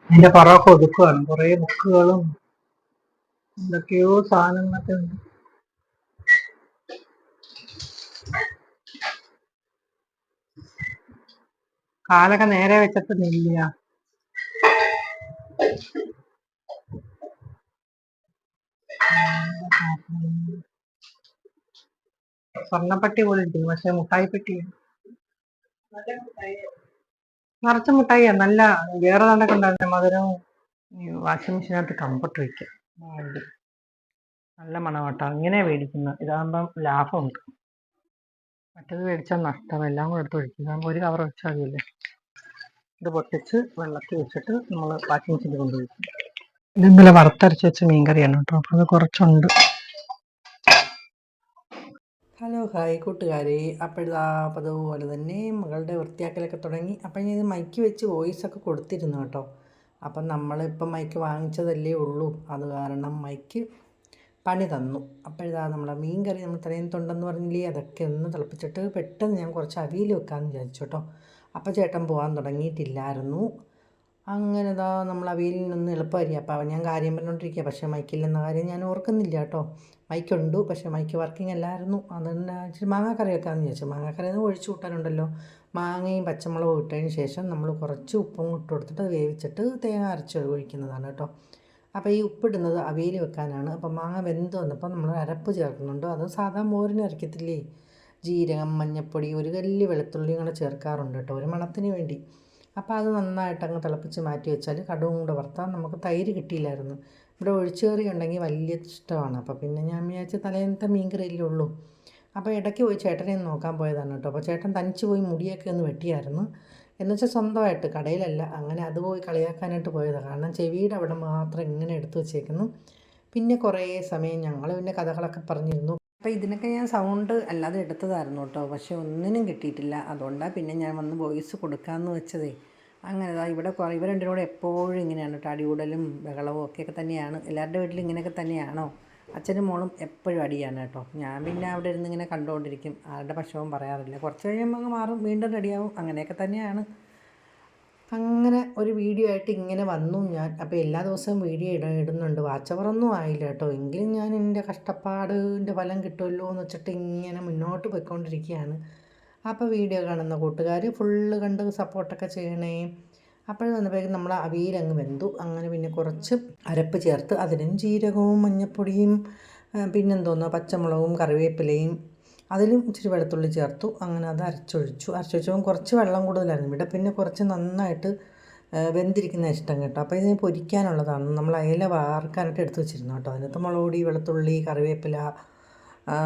അതിന്റെ പുറമൊക്കെ ഒതുക്കുകയാണ്. കുറെ ബുക്കുകളും എന്തൊക്കെയോ സാധനങ്ങളൊക്കെ ഉണ്ട്. കാലൊക്കെ നേരെ വെച്ചിട്ട് നില്ല. സ്വർണ്ണപ്പെട്ടി പോലെ ഇരിക്കുന്നു, പക്ഷെ മുട്ടായി പെട്ടിയാണ്. നിറച്ച മുട്ടായിയാ. നല്ല വേറെ കണ്ടൊക്കെ ഉണ്ടായിരുന്നു മധുരം. വാഷിംഗ് മെഷീനകത്ത് കംഫർട്ട് വയ്ക്കാം. നല്ല മണമാട്ടോ. ഇങ്ങനെ മേടിക്കുന്നത്, ഇതാകുമ്പം ലാഭമുണ്ട്. മറ്റേത് മേടിച്ചാൽ നഷ്ടം. എല്ലാം കൂടെ എടുത്ത് ഒഴിക്കും. ഇതാകുമ്പോൾ ഒരു കവർ ഒഴിച്ചാൽ മതിയല്ലേ. ഇത് പൊട്ടിച്ച് വെള്ളത്തിൽ വെച്ചിട്ട് നമ്മൾ വാഷിംഗ് മെഷീനിൽ കൊണ്ടുപോയി. ഇത് ഇന്നലെ വറുത്തരച്ച് വെച്ച മീൻകറിയാണ് കേട്ടോ, അപ്പോൾ അത് കുറച്ചുണ്ട്. ഹലോ ഹായ് കൂട്ടുകാരെ. അപ്പോഴിതാ അതുപോലെ തന്നെ മകളുടെ വൃത്തിയാക്കലൊക്കെ തുടങ്ങി. അപ്പം ഞാൻ ഇത് മൈക്ക് വെച്ച് വോയിസൊക്കെ കൊടുത്തിരുന്നു കേട്ടോ. അപ്പം നമ്മളിപ്പം മൈക്ക് വാങ്ങിച്ചതല്ലേ ഉള്ളൂ, അത് കാരണം മൈക്ക് പണി തന്നു. അപ്പോഴിതാ നമ്മളെ മീൻ കറി നമ്മൾ തലേന്നത്തുണ്ടെന്ന് പറഞ്ഞില്ലേ, അതൊക്കെ ഒന്ന് തിളപ്പിച്ചിട്ട് പെട്ടെന്ന് ഞാൻ കുറച്ച് അവിയൽ വെക്കാമെന്ന് വിചാരിച്ചു കേട്ടോ. അപ്പോൾ ചേട്ടൻ പോകാൻ തുടങ്ങിയിട്ടില്ലായിരുന്നു. അങ്ങനെ ഇതാ നമ്മൾ അവിയലിനൊന്ന് എളുപ്പമായിരിക്കും. അപ്പോൾ ഞാൻ കാര്യം പറഞ്ഞുകൊണ്ടിരിക്കുക, പക്ഷേ മൈക്കില്ലെന്ന കാര്യം ഞാൻ ഓർക്കുന്നില്ല കേട്ടോ. മൈക്കുണ്ട്, പക്ഷേ മൈക്ക് വർക്കിംഗ് അല്ലായിരുന്നു. അതുകൊണ്ട് ഇച്ചിരി മാങ്ങാക്കറി വെക്കാമെന്ന് വിചാരിച്ചു. മാങ്ങാക്കറി ഒന്ന് ഒഴിച്ചു കൂട്ടാനുണ്ടല്ലോ. മാങ്ങയും പച്ചമുളകും ഇട്ടതിന് ശേഷം നമ്മൾ കുറച്ച് ഉപ്പും ഇട്ട് കൊടുത്തിട്ട് വേവിച്ചിട്ട് തേങ്ങ അരച്ച് ഒഴിക്കുന്നതാണ് കേട്ടോ. അപ്പോൾ ഈ ഉപ്പിടുന്നത് അവിയൽ വെക്കാനാണ്. അപ്പം മാങ്ങ വെന്ത് വന്നപ്പോൾ നമ്മൾ അരപ്പ് ചേർക്കുന്നുണ്ട്. അത് സാധാ മോരിന് അരക്കത്തില്ലേ, ജീരകം, മഞ്ഞൾപ്പൊടി, ഒരു കല്ല് വെളുത്തുള്ളിയും കൂടെ ചേർക്കാറുണ്ട് കേട്ടോ, ഒരു മണത്തിന് വേണ്ടി. അപ്പോൾ അത് നന്നായിട്ട് അങ്ങ് തിളപ്പിച്ച് മാറ്റി വെച്ചാൽ കടുവും കൂടെ വറുത്താൽ നമുക്ക് തൈര് കിട്ടിയില്ലായിരുന്നു. ഇവിടെ ഒഴിച്ചുകറി ഉണ്ടെങ്കിൽ വലിയ ഇഷ്ടമാണ്. അപ്പോൾ പിന്നെ ഞാൻ വിചാരിച്ച തലേന്നത്തെ മീൻ കറിയല്ലേ ഉള്ളൂ. അപ്പോൾ ഇടയ്ക്ക് പോയി ചേട്ടനെ നോക്കാൻ പോയതാണ് കേട്ടോ. അപ്പോൾ ചേട്ടൻ തനിച്ച് പോയി മുടിയൊക്കെ ഒന്ന് വെട്ടിയായിരുന്നു. എന്നുവെച്ചാൽ സ്വന്തമായിട്ട്, കടയിലല്ല. അങ്ങനെ അത് പോയി കളിയാക്കാനായിട്ട് പോയതാണ്. കാരണം ചെവിയുടെ അവിടെ മാത്രം ഇങ്ങനെ എടുത്തു വെച്ചേക്കുന്നു. പിന്നെ കുറേ സമയം ഞങ്ങൾ പിന്നെ കഥകളൊക്കെ പറഞ്ഞിരുന്നു. അപ്പോൾ ഇതിനൊക്കെ ഞാൻ സൗണ്ട് അല്ലാതെ എടുത്തതായിരുന്നു കേട്ടോ, പക്ഷേ ഒന്നിനും കിട്ടിയിട്ടില്ല. അതുകൊണ്ടാണ് പിന്നെ ഞാൻ വന്ന് വോയിസ് കൊടുക്കാമെന്ന് വെച്ചതേ. അങ്ങനെ ഇവിടെ ഇവർ രണ്ടിനും കൂടെ എപ്പോഴും ഇങ്ങനെയാണ് കേട്ടോ, അടികൂടലും ബഹളവും ഒക്കെ തന്നെയാണ്. എല്ലാവരുടെ വീട്ടിലും ഇങ്ങനെയൊക്കെ തന്നെയാണോ? അച്ഛനും മോളും എപ്പോഴും അടിയാണ് കേട്ടോ. ഞാൻ പിന്നെ അവിടെ ഇരുന്ന് ഇങ്ങനെ കണ്ടുകൊണ്ടിരിക്കും, ആരുടെ പക്ഷവും പറയാറില്ല. കുറച്ച് കഴിയുമ്പോൾ അങ്ങ് മാറും, വീണ്ടും റെഡിയാവും. അങ്ങനെയൊക്കെ തന്നെയാണ്. അങ്ങനെ ഒരു വീഡിയോ ആയിട്ട് ഇങ്ങനെ വന്നു ഞാൻ. അപ്പോൾ എല്ലാ ദിവസവും വീഡിയോ ഇടുന്നുണ്ട്. വാച്ച് അവറൊന്നും ആയില്ല കേട്ടോ, എങ്കിലും ഞാൻ എൻ്റെ കഷ്ടപ്പാടിൻ്റെ ഫലം കിട്ടുമല്ലോ എന്ന് വെച്ചിട്ട് ഇങ്ങനെ മുന്നോട്ട് പോയിക്കൊണ്ടിരിക്കുകയാണ്. അപ്പോൾ വീഡിയോ കാണുന്ന കൂട്ടുകാർ ഫുള്ള് കണ്ട് സപ്പോർട്ടൊക്കെ ചെയ്യണേ. അപ്പോൾ വന്നപ്പോഴേക്കും നമ്മൾ അവിയലങ്ങ് വെന്തു. അങ്ങനെ പിന്നെ കുറച്ച് അരപ്പ് ചേർത്ത് അതിനും ജീരകവും മഞ്ഞൾപ്പൊടിയും പിന്നെന്തോന്നോ പച്ചമുളകും കറിവേപ്പിലയും അതിലും ഇച്ചിരി വെളുത്തുള്ളി ചേർത്തു. അങ്ങനെ അത് അരച്ചൊഴിച്ചപ്പോൾ കുറച്ച് വെള്ളം കൂടുതലായിരുന്നു. ഇവിടെ പിന്നെ കുറച്ച് നന്നായിട്ട് വെന്തിരിക്കുന്ന ഇഷ്ടം കേട്ടോ. അപ്പോൾ ഇതിന് പൊരിക്കാനുള്ളതാണ്. നമ്മൾ അയല വാർക്കാനായിട്ട് എടുത്ത് വെച്ചിരുന്നു കേട്ടോ. അതിനകത്ത് മുളക് പൊടി, വെളുത്തുള്ളി, കറിവേപ്പില,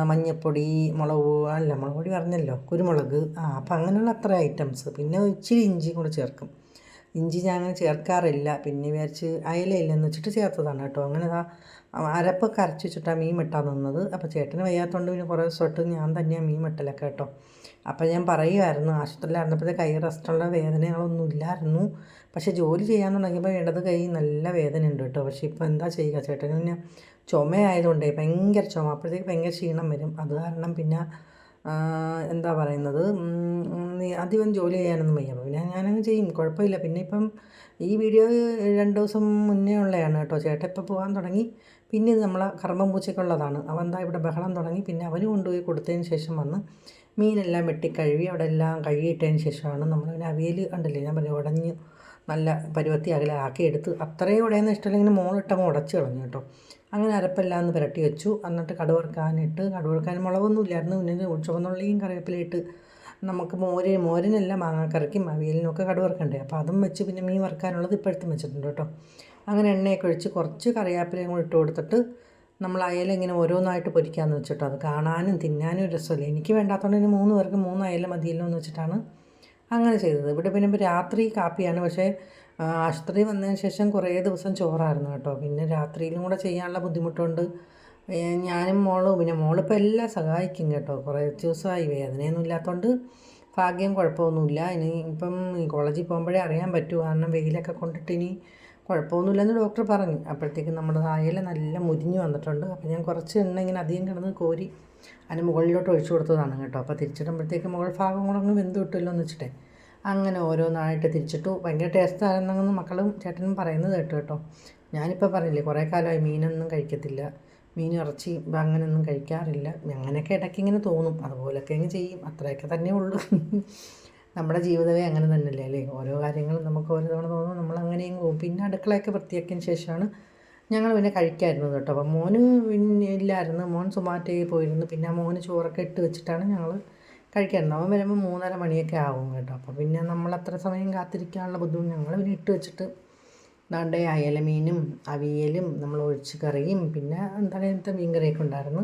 മഞ്ഞൾപ്പൊടി, മുളക് പൊടി പറഞ്ഞല്ലോ, കുരുമുളക്, അപ്പോൾ അങ്ങനെയുള്ള അത്ര ഐറ്റംസ്. പിന്നെ ഇച്ചിരി ഇഞ്ചിയും കൂടെ ചേർക്കും. ഇഞ്ചി ഞാൻ അങ്ങനെ ചേർക്കാറില്ല, പിന്നെ വിചാരിച്ച് അയലയില്ലെന്ന് വെച്ചിട്ട് ചേർത്തതാണ് കേട്ടോ. അങ്ങനെ അരപ്പൊക്കെ അരച്ച് വെച്ചിട്ടാണ് മീൻ വെട്ടാൻ നിന്നത്. അപ്പോൾ ചേട്ടന് വയ്യാത്തതുകൊണ്ട് പിന്നെ കുറേ ദിവസമായിട്ട് ഞാൻ തന്നെയാണ് മീൻ വെട്ടലൊക്കെ കേട്ടോ. അപ്പോൾ ഞാൻ പറയുമായിരുന്നു, ആശുപത്രിയിലായിരുന്നപ്പോഴത്തെ കൈ റെസ്റ്റുള്ള വേദനകളൊന്നും ഇല്ലായിരുന്നു. പക്ഷേ ജോലി ചെയ്യാൻ തുടങ്ങിയപ്പോൾ ഇടത് കൈ നല്ല വേദന ഉണ്ട് കേട്ടോ. പക്ഷേ ഇപ്പോൾ എന്താ ചെയ്യുക, ചേട്ടന് പിന്നെ ചുമയായതുകൊണ്ടേ ഭയങ്കര ചുമ, അപ്പോഴത്തേക്ക് ഭയങ്കര ക്ഷീണം വരും. അത് കാരണം പിന്നെ എന്താ പറയുന്നത്, അധികം ജോലി ചെയ്യാനൊന്നും വയ്യ. അപ്പോൾ പിന്നെ ഞാനങ്ങ് ചെയ്യും, കുഴപ്പമില്ല. പിന്നെ ഇപ്പം ഈ വീഡിയോ 2 ദിവസം മുന്നേ ഉള്ളതാണ് കേട്ടോ. ചേട്ടൻ ഇപ്പോൾ പോകാൻ തുടങ്ങി. പിന്നെ ഇത് നമ്മളെ കർമ്മം പൂച്ചയ്ക്കുള്ളതാണ്. അവൻ എന്താ ഇവിടെ ബഹളം തുടങ്ങി. പിന്നെ അവന് കൊണ്ടുപോയി കൊടുത്തതിന് ശേഷം വന്ന് മീനെല്ലാം വെട്ടിക്കഴുകി അവിടെ എല്ലാം കഴുകിയിട്ടതിന് ശേഷമാണ് നമ്മൾ അവിയൽ കണ്ടില്ലേ, ഞാൻ പറഞ്ഞു ഉടഞ്ഞ് നല്ല പരുവത്തി ആക്കിയെടുത്ത്. അത്രയും ഉടയുന്ന ഇഷ്ടമില്ലെങ്കിൽ മോളിട്ടങ്ങ് ഉടച്ച് കളഞ്ഞു കേട്ടോ. അങ്ങനെ അരപ്പെല്ലാം ഒന്ന് പുരട്ടി വെച്ചു. എന്നിട്ട് കടുവറുക്കാൻ മുളകൊന്നും ഇല്ലായിരുന്നു. പിന്നെ ചുവന്നുള്ളിയും കറിവേപ്പിലയിട്ട് നമുക്ക് മോരിനെല്ലാം മാങ്ങാക്കറിക്കും അവിയലിനൊക്കെ കടുവറുക്കണ്ടേ. അപ്പോൾ അതും വെച്ച് പിന്നെ മീൻ വറുക്കാനുള്ളത് ഇപ്പോഴത്തും വെച്ചിട്ടുണ്ട് കേട്ടോ. അങ്ങനെ എണ്ണയൊക്കെ ഒഴിച്ച് കുറച്ച് കറിവേപ്പിലയും കൂടി ഇട്ട് കൊടുത്തിട്ട് നമ്മൾ അയല ഇങ്ങനെ ഓരോന്നായിട്ട് പൊരിക്കാമെന്ന് വെച്ചിട്ടോ. അത് കാണാനും തിന്നാനും രസമല്ലേ. എനിക്ക് വേണ്ടാത്തതുകൊണ്ട് ഇനി 3 പേർക്ക് 3 അയല മതിയല്ലോ എന്ന് വെച്ചിട്ടാണ് അങ്ങനെ ചെയ്തത്. ഇവിടെ പിന്നെ ഇപ്പോൾ രാത്രി കാപ്പിയാണ്. പക്ഷേ ആശുപത്രി വന്നതിന് ശേഷം കുറേ ദിവസം ചോറായിരുന്നു കേട്ടോ. പിന്നെ രാത്രിയിലും കൂടെ ചെയ്യാനുള്ള ബുദ്ധിമുട്ടുണ്ട്. ഞാനും മോളും, പിന്നെ മോളിപ്പോൾ എല്ലാം സഹായിക്കും കേട്ടോ. കുറേ ദിവസമായി വേദനയൊന്നും ഇല്ലാത്തതുകൊണ്ട് ഭാഗ്യം, കുഴപ്പമൊന്നുമില്ല. ഇനി ഇപ്പം കോളേജിൽ പോകുമ്പോഴേ അറിയാൻ പറ്റൂ, കാരണം വെയിലൊക്കെ കൊണ്ടിട്ട് ഇനി കുഴപ്പമൊന്നുമില്ലെന്ന് ഡോക്ടർ പറഞ്ഞു. അപ്പോഴത്തേക്കും നമ്മുടെ അയല നല്ല മുരിഞ്ഞ് വന്നിട്ടുണ്ട്. അപ്പോൾ ഞാൻ കുറച്ച് എണ്ണ ഇങ്ങനെ അധികം കിടന്ന് കോരി അതിന് മുകളിലോട്ട് ഒഴിച്ചു കൊടുത്തതാണ് കേട്ടോ. അപ്പോൾ തിരിച്ചിടുമ്പോഴത്തേക്ക് മുകൾ ഭാഗം കൂടെ അങ്ങ് വെന്ത് കിട്ടുമല്ലോ എന്ന് വെച്ചിട്ടേ. അങ്ങനെ ഓരോന്നായിട്ട് തിരിച്ചിട്ടു. ഭയങ്കര ടേസ്റ്റായിരുന്നെന്ന് മക്കളും ചേട്ടനും പറയുന്നത് കേട്ടോ കേട്ടോ. ഞാനിപ്പോൾ പറഞ്ഞില്ലേ കുറേ കാലമായി മീനൊന്നും കഴിക്കത്തില്ല, മീൻ ഇറച്ചി അങ്ങനെയൊന്നും കഴിക്കാറില്ല. അങ്ങനെയൊക്കെ ഇടയ്ക്ക് ഇങ്ങനെ തോന്നും, അതുപോലൊക്കെ അങ്ങ് ചെയ്യും, അത്രയൊക്കെ തന്നെ ഉള്ളൂ. നമ്മുടെ ജീവിതമേ അങ്ങനെ തന്നെയല്ലേ അല്ലേ, ഓരോ കാര്യങ്ങളും നമുക്ക് ഓരോ തവണ തോന്നും, നമ്മൾ അങ്ങനെയും പോകും. പിന്നെ അടുക്കളയൊക്കെ വൃത്തിയാക്കിയതിന് ശേഷമാണ് ഞങ്ങൾ പിന്നെ കഴിക്കായിരുന്നത് കേട്ടോ. അപ്പം മോന് പിന്നെ ഇല്ലായിരുന്നു, മോൻ സുമാറ്റയിൽ പോയിരുന്നു. പിന്നെ മോന് ചോറൊക്കെ ഇട്ട് വെച്ചിട്ടാണ് ഞങ്ങൾ കഴിക്കാറുണ്ട്. അവൻ വരുമ്പോൾ 3:30 മണിയൊക്കെ ആകും കേട്ടോ. അപ്പോൾ പിന്നെ നമ്മൾ അത്ര സമയം കാത്തിരിക്കാനുള്ള ബുദ്ധിമുട്ട് ഞങ്ങൾ പിന്നെ ഇട്ട് വെച്ചിട്ട് ദാണ്ടെ അയലമീനും അവിയലും നമ്മൾ ഒഴിച്ച് കറിയും പിന്നെ തലേന്നത്തെ മീൻ കറിയൊക്കെ ഉണ്ടായിരുന്നു.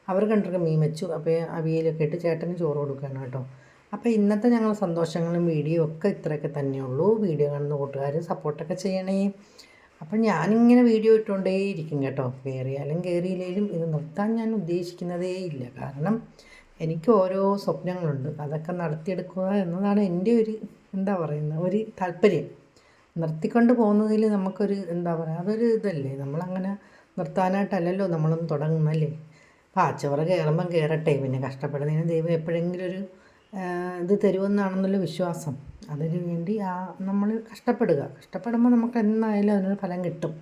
അവർ കണ്ടൊക്കെ മീൻ വെച്ചു. അപ്പോൾ അവിയലൊക്കെ ഇട്ട് ചേട്ടന് ചോറ് കൊടുക്കുകയാണ് കേട്ടോ. അപ്പോൾ ഇന്നത്തെ ഞങ്ങൾ സന്തോഷങ്ങളും വീഡിയോ ഒക്കെ ഇത്രയൊക്കെ തന്നെയുള്ളൂ. വീഡിയോ കാണുന്ന കൂട്ടുകാർ സപ്പോർട്ടൊക്കെ ചെയ്യണേ. അപ്പം ഞാനിങ്ങനെ വീഡിയോ ഇട്ടുകൊണ്ടേയിരിക്കും കേട്ടോ. കയറിയാലും കയറിയില്ലെങ്കിലും ഇത് നിർത്താൻ ഞാൻ ഉദ്ദേശിക്കുന്നതേ ഇല്ല. കാരണം എനിക്ക് ഓരോ സ്വപ്നങ്ങളുണ്ട്, അതൊക്കെ നടത്തിയെടുക്കുക എന്നതാണ് എൻ്റെ ഒരു എന്താ പറയുന്നത് ഒരു താല്പര്യം. നിർത്തിക്കൊണ്ട് പോകുന്നതിൽ നമുക്കൊരു എന്താ പറയുക അതൊരു ഇതല്ലേ, നമ്മളങ്ങനെ നിർത്താനായിട്ടല്ലല്ലോ നമ്മളൊന്ന് തുടങ്ങുന്നല്ലേ. പാച്ചവറ കയറുമ്പം കയറട്ടെ, പിന്നെ കഷ്ടപ്പെടുന്നതിന് ദൈവം എപ്പോഴെങ്കിലും ഒരു ഇത് തരുമെന്നാണെന്നുള്ള വിശ്വാസം. അതിനു വേണ്ടി നമ്മൾ കഷ്ടപ്പെടുമ്പോൾ നമുക്ക് എന്നായാലും അതിനൊരു ഫലം കിട്ടും.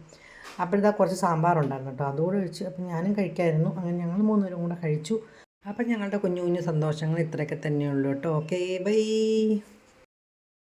അപ്പോഴിതാ കുറച്ച് സാമ്പാറുണ്ടായിരുന്നു കേട്ടോ, അതുകൂടെ ഒഴിച്ച് അപ്പം ഞാനും കഴിക്കായിരുന്നു. അങ്ങനെ ഞങ്ങൾ 3 പേരും കൂടെ കഴിച്ചു. അപ്പം ഞങ്ങളുടെ കുഞ്ഞു കുഞ്ഞു സന്തോഷങ്ങൾ ഇത്രയൊക്കെ തന്നെയുള്ളൂ കേട്ടോ. Okay, by.